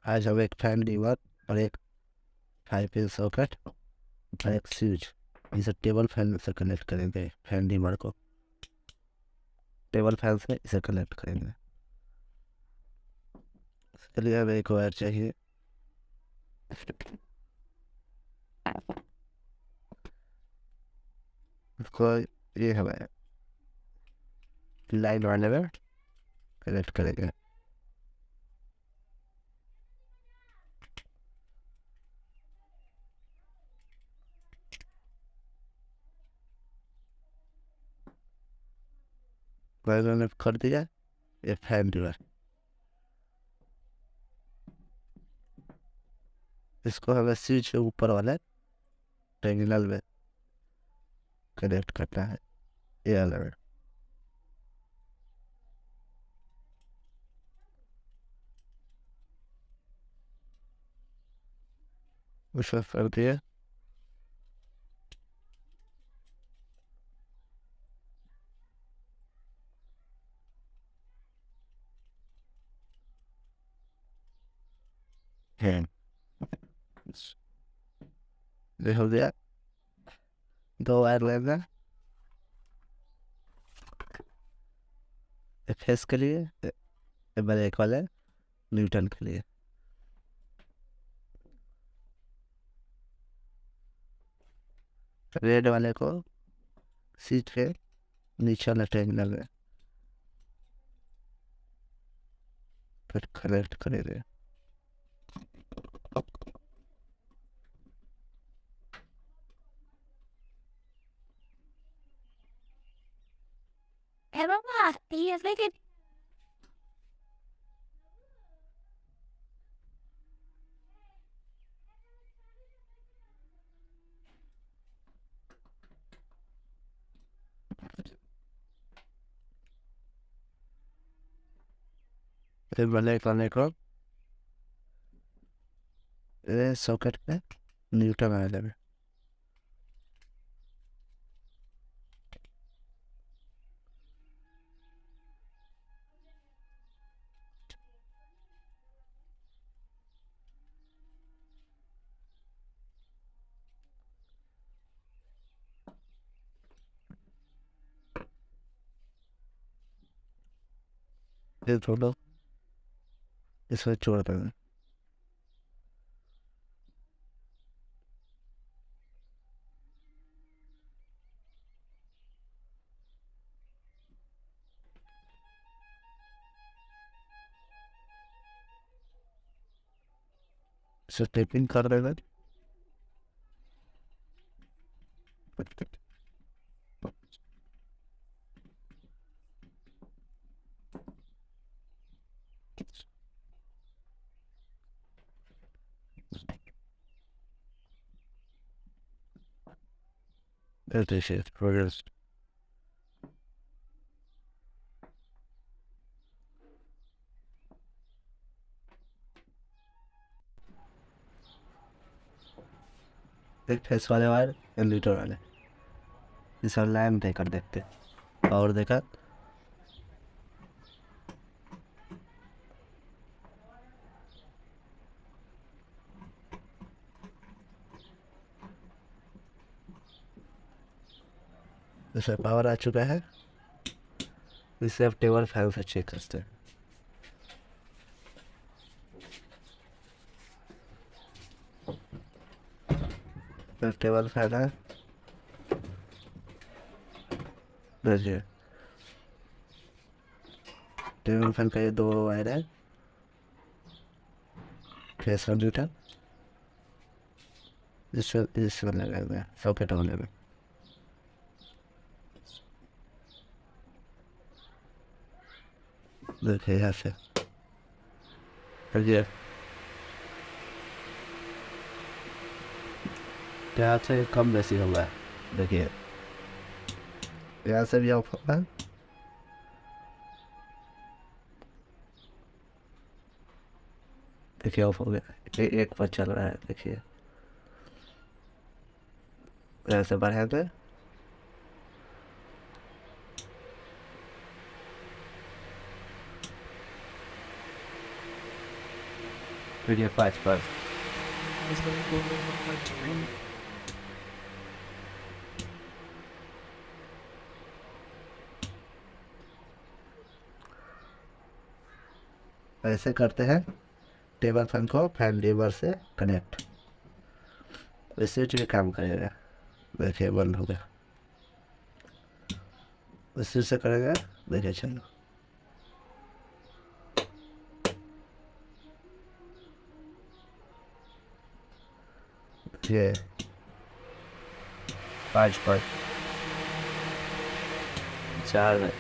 आज हम एक फैन लीवर और एक 5 पिन सॉकेट और एक स्विच इसे टेबल फैन से कनेक्ट करेंगे। फैन लीवर को टेबल फैन से इसे कनेक्ट करेंगे। इसके लिए हमें एक वायर चाहिए। इसको ये हमें लाइन वाले में कनेक्ट करेंगे। वायर ने कर दिया ये फैन लीवर। इसको हमें स्विच के ऊपर वाले टर्मिनल में कनेक्ट करना है। ये अलग उसमें कर दिया। है ये हो गया। 2 वायर लेना, एक फेस के लिए एक वाले न्यूट्रल के लिए। रेड वाले को सीट के नीचे वाले टर्मिनल में फिर कनेक्ट करेंगे। Emang mati ya, sedikit. फिर ब्लैक वाले को सॉकेट पे न्यूट्रल वाले में फिर दोनों इसमें जोड़ देंगे। इसे टेपिंग कर देंगे। देखिए प्रोग्रेस एक फेस वाले वायर एक न्यूट्रल वाले इसे लाइन देकर देखते और देखा इसे पावर आ चुका है। इसे अब टेबल फैन से चेक करते हैं। टेबल फैन है। देखिए टेबल फैन का ये 2 वायर है फेस और न्यूट्रल इसमें लगा हुआ है सॉकेट वाले में। देखिए यहाँ से ये यहाँ से कम बेसी होगा। देखिए यहाँ से भी ऑफ होगा। देखिए ऑफ हो गया। एक पर चल रहा है। देखिए ऐसे बढ़ाएंगे वीडियो 5 पर ऐसे करते हैं टेबल फैन को फैन लीवर से कनेक्ट, स्विच भी काम करेगा। देखिए बंद हो गया, स्विच से करेगा, देखिए चलो ये 5 पर 4 में